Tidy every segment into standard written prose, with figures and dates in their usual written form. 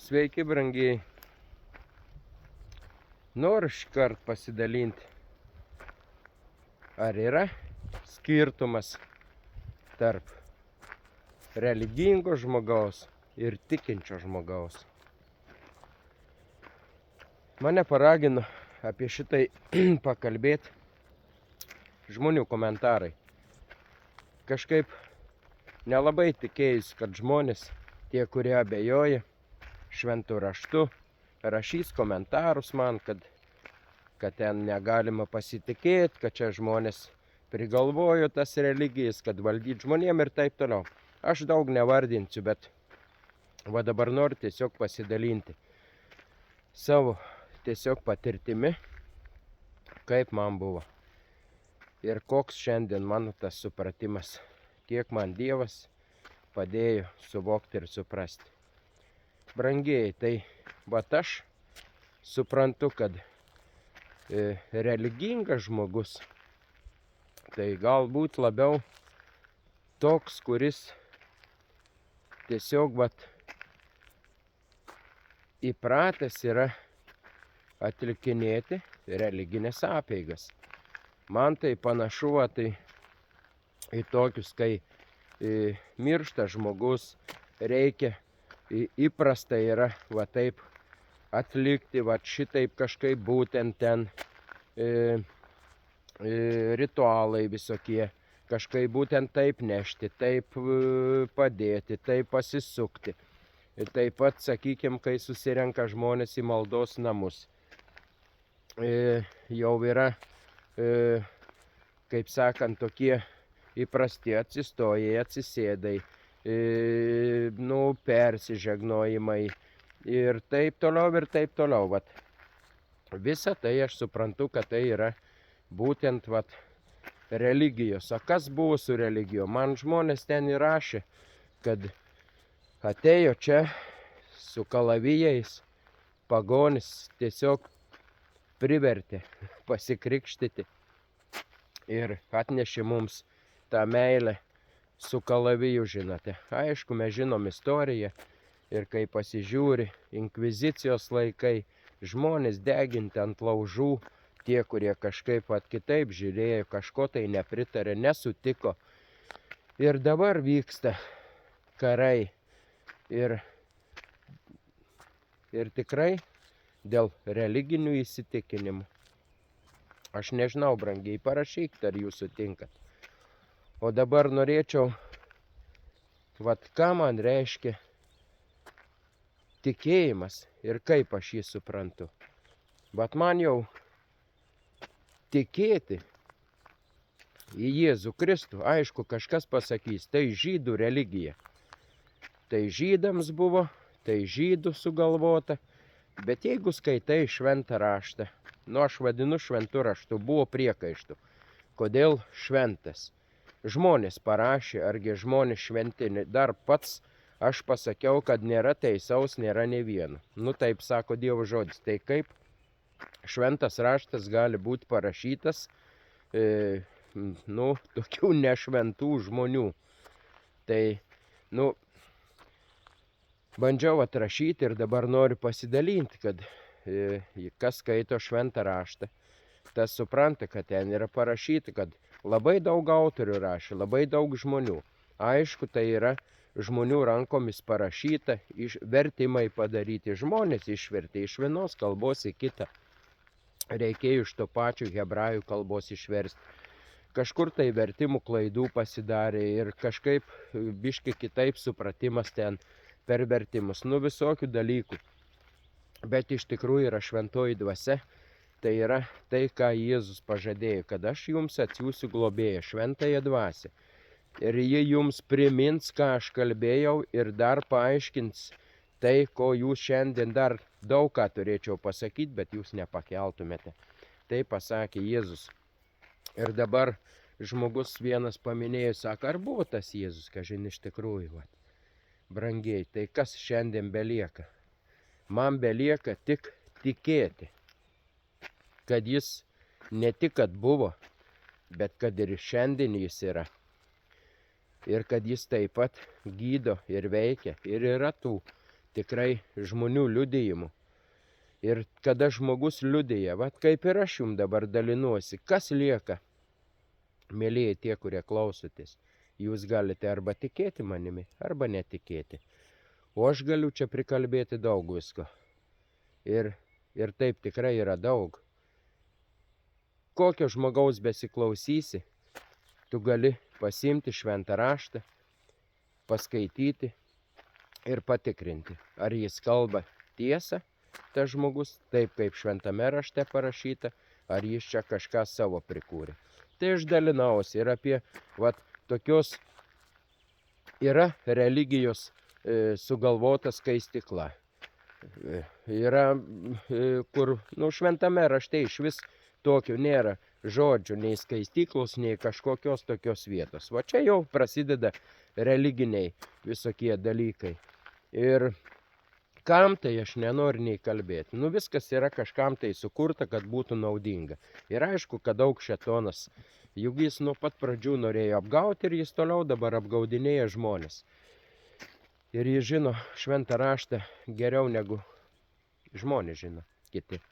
Sveiki, brangiai. Noriu šįkart pasidalinti, ar yra skirtumas tarp religingo žmogaus ir tikinčio žmogaus. Mane paragino apie šitai pakalbėti žmonių komentarai. Kažkaip nelabai tikėjus, kad žmonės, tie, kurie abejoja šventų raštu, rašys komentarus man, kad ten negalima pasitikėti, kad čia žmonės prigalvojo tas religijas, kad valdyti žmonėm ir taip toliau. Aš daug nevardinsiu, bet va dabar noriu tiesiog pasidalinti savo tiesiog patirtimi, kaip man buvo. Ir koks šiandien mano tas supratimas, kiek man Dievas padėjo suvokti ir suprasti. Brangieji, tai vat aš suprantu, kad religingas žmogus tai galbūt labiau toks, kuris tiesiog vat įpratęs yra atlikinėti religinės apeigas. Man tai panašu tai į tokius, kai miršta žmogus, reikia įprasta yra va taip atlikti, va šitaip kažkaip būtent ten ritualai visokie, kažkaip būtent taip nešti, taip padėti, taip pasisukti. Ir taip pat, sakykime, kai susirenka žmonės į maldos namus, jau yra, kaip sakant, tokie įprasti atsistojai, atsisėdai, persižegnojimai ir taip toliau. Vat. Visa tai aš suprantu, kad tai yra būtent religijos. O kas buvo su religijom? Man žmonės ten įrašė, kad atėjo čia su kalavijais, pagonis tiesiog privertė pasikrikštyti ir atnešė mums tą meilę su kalaviju, žinote. Aišku, mes žinom istoriją ir kai pasižiūri inkvizicijos laikai, žmonės deginti ant laužų, tie, kurie kažkaip kitaip žiūrėjo, kažko tai nepritarė, nesutiko. Ir dabar vyksta karai ir tikrai dėl religinių įsitikinimų. Aš nežinau, brangiai, parašykite, ar jūs sutinkat. O dabar norėčiau, ką man reiškia tikėjimas ir kaip aš jį suprantu. Man jau tikėti į Jėzų Kristų, aišku, kažkas pasakys, tai žydų religija. Tai žydams buvo, tai žydų sugalvota, bet jeigu skaitai šventą raštą, aš vadinu šventų raštų, buvo priekaištų. Kodėl šventas? Žmonės parašė, argi žmonės šventini. Dar pats aš pasakiau, kad nėra teisaus, nėra ne vieno. Taip sako Dievo žodis. Tai kaip šventas raštas gali būti parašytas tokių nešventų žmonių. Tai, bandžiau atrašyti ir dabar noriu pasidalinti, kad kas skaito šventą raštą, tas supranta, kad ten yra parašyta, kad labai daug autorių rašė, labai daug žmonių. Aišku, tai yra žmonių rankomis parašyta, vertimai padaryti, žmonės išvertė iš vienos kalbos į kitą. Reikėjo iš to pačio hebrajų kalbos išversti. Kažkur tai vertimų klaidų pasidarė ir kažkaip biški kitaip supratimas ten per vertimus, visokių dalykų. Bet iš tikrųjų yra šventoji dvasia. Tai yra tai, ką Jėzus pažadėjo, kad aš jums atsiųsiu globėją, šventąją dvasią. Ir ji jums primins, ką aš kalbėjau ir dar paaiškins tai, ko jūs šiandien dar daug ką turėčiau pasakyti, bet jūs nepakeltumėte. Tai pasakė Jėzus. Ir dabar žmogus vienas paminėjo, sako, ar buvo tas Jėzus, kažin iš tikrųjų. Brangiai, tai kas šiandien belieka? Man belieka tik tikėti, kad jis ne tik kad buvo, bet kad ir šiandien jis yra. Ir kad jis taip pat gydo ir veikia. Ir yra tų tikrai žmonių liudijimų. Ir kada žmogus liudija, vat kaip ir aš jums dabar dalinuosi, kas lieka, mėlyje tie, kurie klausotės, jūs galite arba tikėti manimi, arba netikėti. O aš galiu čia prikalbėti daug visko. Ir taip tikrai yra daug. Kokio žmogaus besiklausysi, tu gali pasiimti šventą raštą, paskaityti ir patikrinti, ar jis kalba tiesą, tas žmogus, taip kaip šventame rašte parašyta, ar jis čia kažką savo prikūrė. Tai aš dalinausi ir apie tokios yra religijos sugalvota skaistykla. Yra, kur šventame rašte iš vis tokių nėra žodžių, nei skaistyklos, nei kažkokios tokios vietos. Va čia jau prasideda religiniai visokie dalykai. Ir kam tai aš nenoriu nei kalbėti. Viskas yra kažkam tai sukurta, kad būtų naudinga. Ir aišku, kad daug šėtonas, juk jis nuo pat pradžių norėjo apgauti ir jis toliau dabar apgaudinėja žmonės. Ir jis žino šventą raštą geriau negu žmonės žino kiti.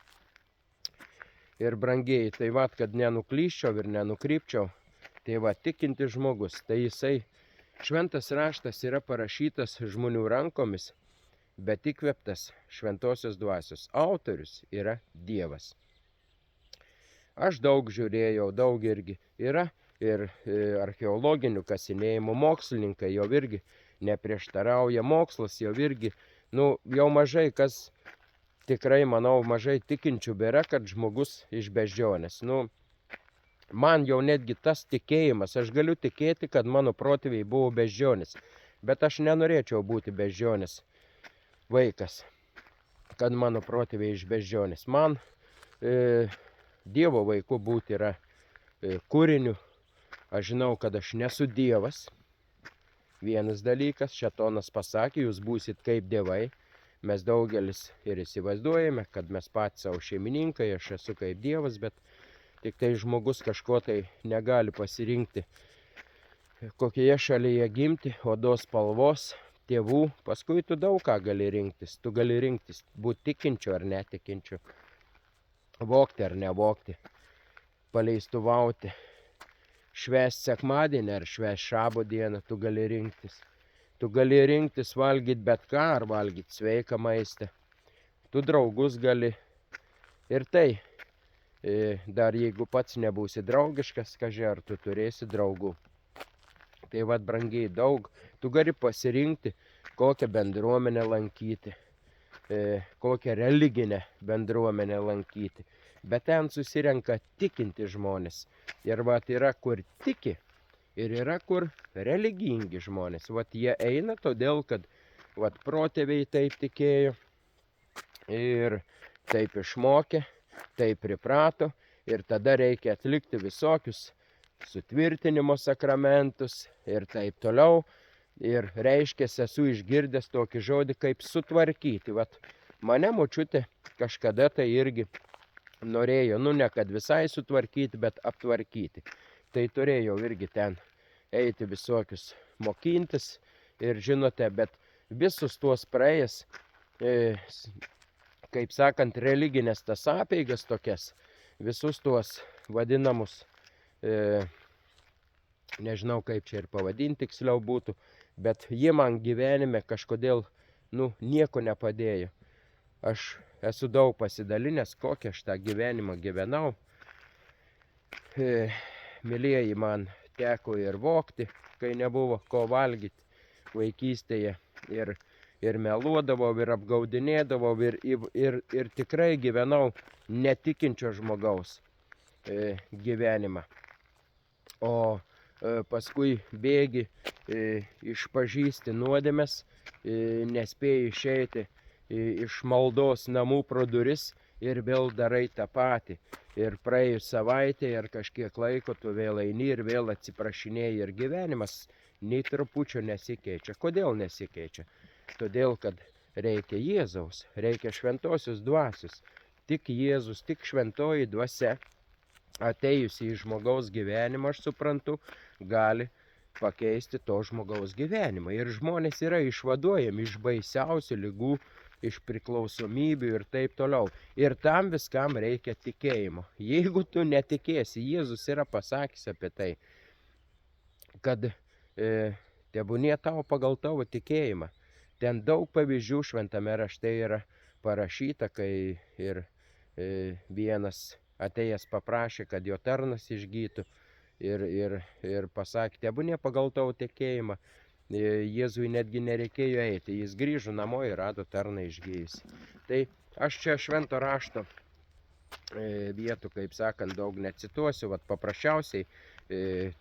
Ir brangieji, tai kad nenuklyščiau ir nenukrypčiau, tai tikinti žmogus, tai jisai šventas raštas yra parašytas žmonių rankomis, bet įkvėptas šventosios dvasios. Autorius yra Dievas. Aš daug žiūrėjau, daug irgi yra ir archeologinių kasinėjimų, mokslininkai jau irgi neprieštarauja, mokslas jau irgi, jau mažai kas, tikrai manau, mažai tikinčių bėra, kad žmogus iš beždžionės. Man jau netgi tas tikėjimas, aš galiu tikėti, kad mano protėviai buvo beždžionės, bet aš nenorėčiau būti beždžionės vaikas, kad mano protėviai iš beždžionės. Man Dievo vaiku būti yra kūriniu. Aš žinau, kad aš nesu Dievas. Vienas dalykas, šėtonas pasakė, jūs būsit kaip dievai. Mes daugelis ir įsivaizduojame, kad mes patys savo šeimininkai, aš esu kaip Dievas, bet tik tai žmogus kažko tai negali pasirinkti, kokioje šalyje gimti, odos spalvos, tėvų. Paskui tu daug ką gali rinktis. Tu gali rinktis būti tikinčiu ar netikinčiu, vogti ar nevogti, paleistuvauti, švęsti sekmadienį ar švęsti šabo dieną, tu gali rinktis. Tu gali rinktis valgyti bet ką ar valgyti sveiką maistą. Tu draugus gali. Ir tai, dar jeigu pats nebūsi draugiškas, kažkai ar tu turėsi draugų. Tai brangiai daug. Tu gali pasirinkti, kokią bendruomenę lankyti, kokią religinę bendruomenę lankyti. Bet ten susirenka tikinti žmonės. Ir yra kur tiki ir yra kur religingi žmonės. Jie eina todėl, kad protėviai taip tikėjo ir taip išmokė, taip priprato. Ir tada reikia atlikti visokius sutvirtinimo sakramentus ir taip toliau. Ir reiškia, esu išgirdęs tokį žodį kaip sutvarkyti. Mane močiutė kažkada tai irgi norėjo, ne kad visai sutvarkyti, bet aptvarkyti. Tai turėjau irgi ten eiti visokius mokintis ir žinote, bet visus tuos praėjęs, kaip sakant, religinės tas apeigas tokias, visus tuos vadinamus, nežinau kaip čia ir pavadinti tiksliau būtų, bet jie man gyvenime kažkodėl, nieko nepadėjo. Aš esu daug pasidalinęs, kokią aš tą gyvenimą gyvenau. Mylėjai, man teko ir vogti, kai nebuvo ko valgyti vaikystėje. Ir meluodavau, ir apgaudinėdavau, ir tikrai gyvenau netikinčio žmogaus gyvenimą. O paskui bėgi, išpažįsti nuodėmes, nespėjai išeiti iš maldos namų pro duris ir vėl darai tą patį. Ir praėjus savaitę ar kažkiek laiko tu vėl eini ir vėl atsiprašinėjai ir gyvenimas nei trupučio nesikeičia. Kodėl nesikeičia? Todėl, kad reikia Jėzaus, reikia šventosios dvasios. Tik Jėzus, tik šventoji dvasia atėjusi į žmogaus gyvenimą, aš suprantu, gali pakeisti to žmogaus gyvenimą. Ir žmonės yra išvaduojami iš baisiausių ligų, iš priklausomybių ir taip toliau. Ir tam viskam reikia tikėjimo. Jeigu tu netikėsi, Jėzus yra pasakęs apie tai, kad tebūnie tau pagal tavo tikėjimą. Ten daug pavyzdžių šventame rašte yra parašyta, kai ir vienas atėjęs paprašė, kad jo tarnas išgytų ir pasakė, tebūnie pagal tavo tikėjimą. Jėzui netgi nereikėjo eiti, jis grįžo namo ir rado tarną išgyjusi. Tai aš čia švento rašto vietų, kaip sakant, daug necituosiu, vat paprasčiausiai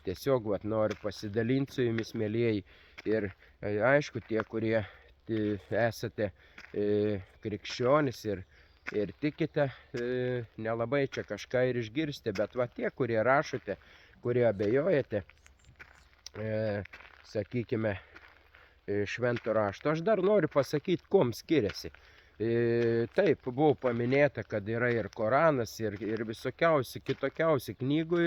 tiesiog vat noriu pasidalinti su jumis, mielieji. Ir aišku, tie, kurie esate krikščionis ir tikite, nelabai čia kažką ir išgirsti, bet va tie, kurie rašote, kurie abejojate, sakykime, švento rašto. Aš dar noriu pasakyti, kuom skiriasi. Taip, buvo paminėta, kad yra ir Koranas, ir visokiausi, kitokiausi knygų,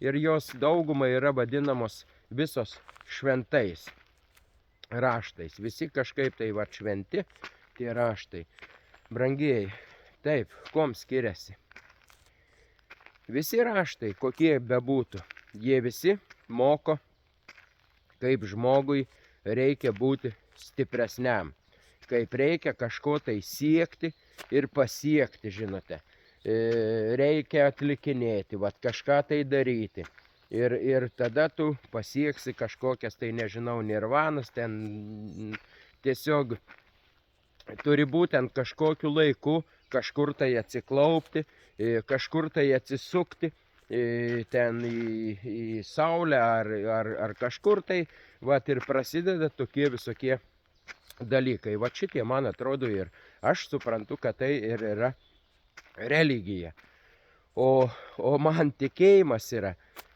ir jos dauguma yra vadinamos visos šventais raštais. Visi kažkaip tai va šventi tie raštai. Brangieji, taip, kuom skiriasi? Visi raštai, kokie bebūtų, jie visi moko, kaip žmogui reikia būti stipresniam, kaip reikia kažko tai siekti ir pasiekti, žinote. Reikia atlikinėti, vat kažką tai daryti. Ir tada tu pasieksi kažkokias tai, nežinau, nirvanas, ten tiesiog turi būtent kažkokiu laiku, kažkur tai atsiklaupti, kažkur tai atsisukti, ten į saulę ar kažkur tai, vat ir prasideda tokie visokie dalykai. Vat šitie, man atrodo, ir aš suprantu, kad tai ir yra religija. O man tikėjimas yra,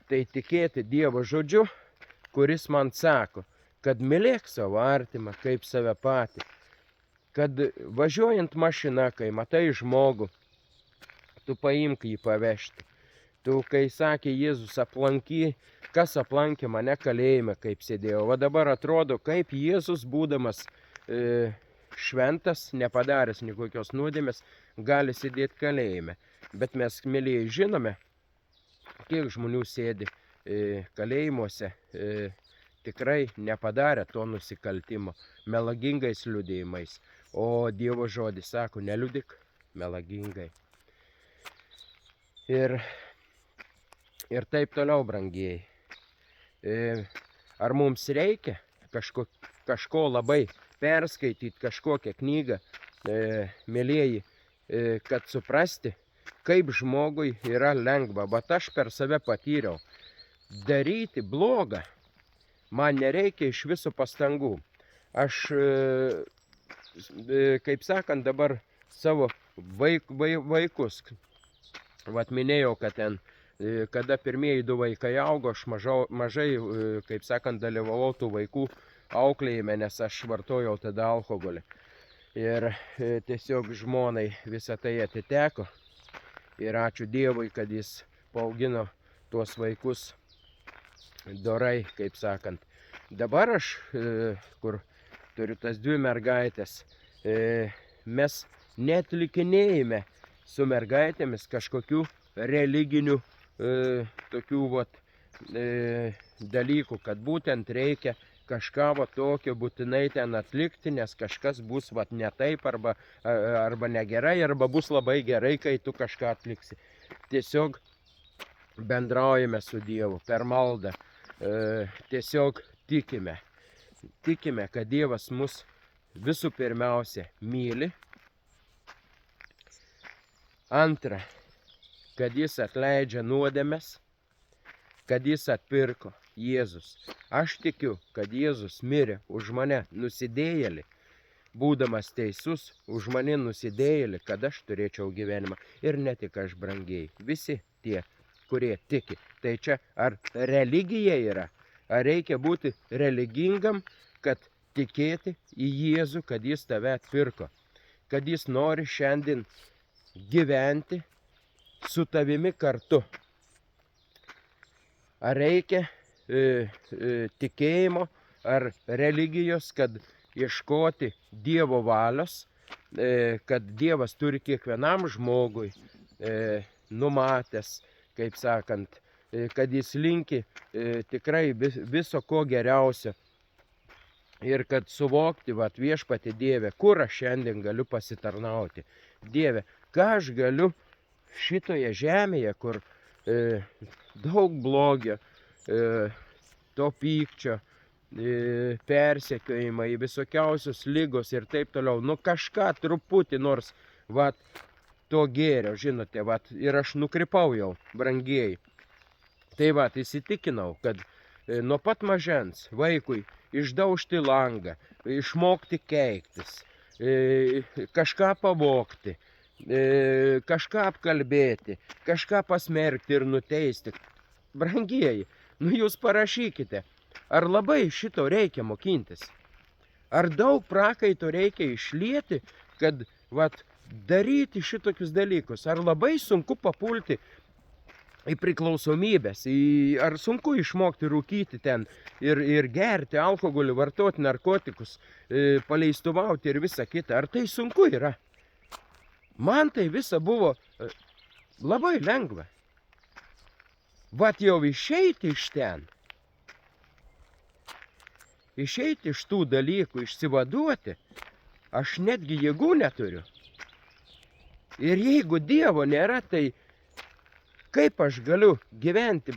tai tikėti Dievo žodžiu, kuris man sako, kad mylėk savo artimą kaip save patį. Kad važiuojant mašina, kai matai žmogų, tu paimk jį pavežti. Tu, kai sakė Jėzus, kas aplankė mane kalėjime, kaip sėdėjau. Va dabar atrodo, kaip Jėzus, būdamas šventas, nepadaręs nikokios nuodėmės, gali sėdėti kalėjime. Bet mes, mėlyje, žinome, kiek žmonių sėdi kalėjimuose, tikrai nepadarė to nusikaltimo melagingais liudijimais. O Dievo žodis sako, neliudyk melagingai. Ir taip toliau, brangieji. Ar mums reikia kažko labai perskaityti, kažkokią knygą, mėlieji, kad suprasti, kaip žmogui yra lengva. Bet aš per save patyriau, daryti blogą man nereikia iš viso pastangų. Aš, kaip sakant, dabar savo vaikus, vat minėjau, kad ten, kada pirmieji 2 vaikai augo, aš mažai, kaip sakant, dalyvavau tų vaikų auklėjime, nes aš vartojau tada alkoholį. Ir tiesiog žmonai visą tai atiteko. Ir ačiū Dievui, kad jis paaugino tuos vaikus dorai, kaip sakant. Dabar aš, kur turiu tas 2 mergaitės, mes netlikinėjame su mergaitėmis kažkokių religinių tokių vat, dalykų, kad būtent reikia kažką va tokio būtinai ten atlikti, nes kažkas bus vat ne taip, arba negerai, arba bus labai gerai, kai tu kažką atliksi. Tiesiog bendraujame su Dievu per maldą, tiesiog tikime. Tikime, kad Dievas mus visų pirmiausia myli. Antra, kad jis atleidžia nuodėmes, kad jis atpirko. Jėzus. Aš tikiu, kad Jėzus mirė už mane nusidėjėlį, būdamas teisus, už mane nusidėjėlį, kad aš turėčiau gyvenimą. Ir ne tik aš, brangieji, visi tie, kurie tiki. Tai čia ar religija yra, ar reikia būti religingam, kad tikėti į Jėzų, kad jis tave atpirko, kad jis nori šiandien gyventi su tavimi kartu. Ar reikia tikėjimo ar religijos, kad ieškoti Dievo valios, kad Dievas turi kiekvienam žmogui numatęs, kaip sakant, kad jis linki tikrai viso ko geriausio. Ir kad suvokti, viešpatie Dieve, kur aš šiandien galiu pasitarnauti. Dieve, ką aš galiu šitoje žemėje, kur daug blogio, to pykčio, persekiojimai, visokiausios lygos ir taip toliau. Nu kažką truputį nors, to gėrio, žinote, ir aš nukrypau jau, brangieji. Tai įsitikinau, kad nuo pat mažens vaikui išdaužti langą, išmokti keiktis, kažką pavogti, kažką apkalbėti, kažką pasmerkti ir nuteisti. Brangieji, jūs parašykite, ar labai šito reikia mokintis? Ar daug prakaito reikia išlieti, kad daryti šitokius dalykus? Ar labai sunku papulti į priklausomybės, ar sunku išmokti rūkyti ten ir gerti alkoholį, vartoti narkotikus, paleistuvauti ir visa kita? Ar tai sunku yra? Man tai visa buvo labai lengva. Jau išeiti iš ten, išeiti iš tų dalykų, išsivaduoti, aš netgi jėgų neturiu. Ir jeigu Dievo nėra, tai kaip aš galiu gyventi?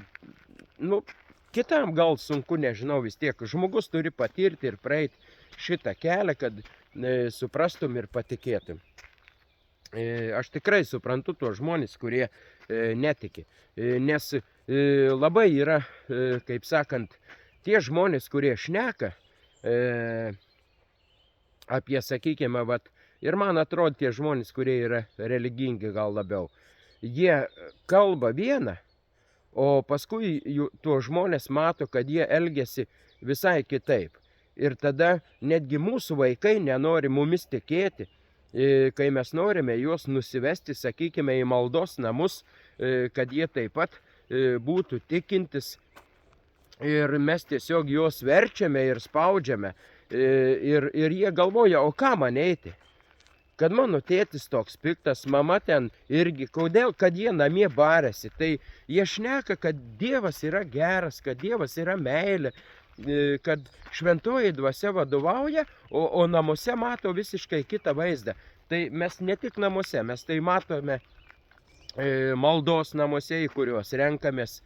Kitam gal sunku, nežinau, vis tiek. Žmogus turi patirti ir praeiti šitą kelią, kad suprastum ir patikėtum. Aš tikrai suprantu tuos žmonės, kurie netiki. Nes labai yra, kaip sakant, tie žmonės, kurie šneka apie, sakykime, ir man atrodo tie žmonės, kurie yra religingi gal labiau. Jie kalba vieną, o paskui tuos žmonės mato, kad jie elgiasi visai kitaip. Ir tada netgi mūsų vaikai nenori mumis tikėti, kai mes norime juos nusivesti, sakykime, į maldos namus, kad jie taip pat būtų tikintis. Ir mes tiesiog juos verčiame ir spaudžiame. Ir jie galvoja, o ką man eiti? Kad mano tėtis toks piktas, mama ten irgi, kodėl, kad jie namie barėsi. Tai jie šneka, kad Dievas yra geras, kad Dievas yra meilė, kad šventoji dvasia vadovauja, o namuose mato visiškai kitą vaizdą. Tai mes ne tik namuose, mes tai matome maldos namuose, į kuriuos renkamės.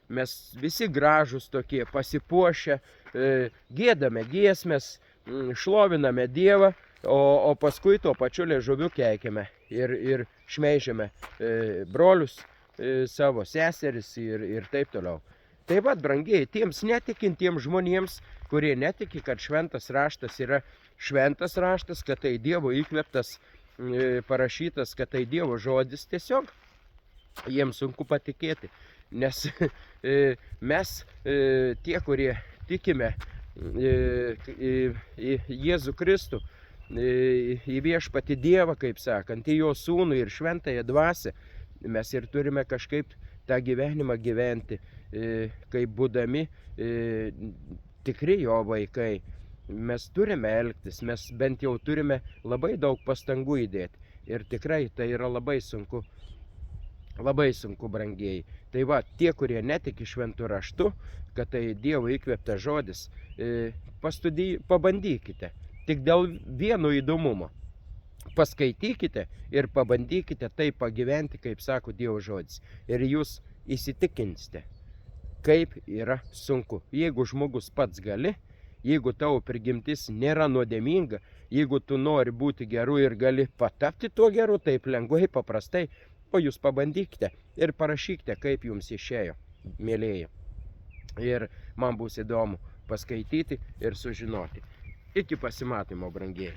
Mes visi gražus tokie, pasipuošę, giedame giesmes, šloviname Dievą. O paskui tuo pačiu liežuviu keikiame ir šmeižiame brolius, savo seseris ir taip toliau. Taip pat, brangieji, tiems netikintiems žmonėms, kurie netiki, kad šventas raštas yra šventas raštas, kad tai Dievo įkvėptas, parašytas, kad tai Dievo žodis, tiesiog jiems sunku patikėti. Nes mes, tie, kurie tikime į Jėzų Kristų, į viešpatį Dievą, kaip sakant, į jo sūnų ir šventąją dvasią, mes ir turime kažkaip tą gyvenimą gyventi, kaip būdami tikri jo vaikai. Mes turime elgtis, mes bent jau turime labai daug pastangų įdėti. Ir tikrai tai yra labai sunku, brangieji. Tai tie, kurie netiki šventų raštu, kad tai Dievo įkvėptas žodis, pabandykite. Tik dėl vieno įdomumo. Paskaitykite ir pabandykite tai pagyventi, kaip sako Dievo žodis. Ir jūs įsitikinsite, kaip yra sunku. Jeigu žmogus pats gali, jeigu tavo prigimtis nėra nuodėminga, jeigu tu nori būti geru ir gali patapti tuo geru, taip lengvai, paprastai, o jūs pabandykite ir parašykite, kaip jums išėjo, mėlėjai. Ir man bus įdomu paskaityti ir sužinoti. Iki pasimatymo, brangieji.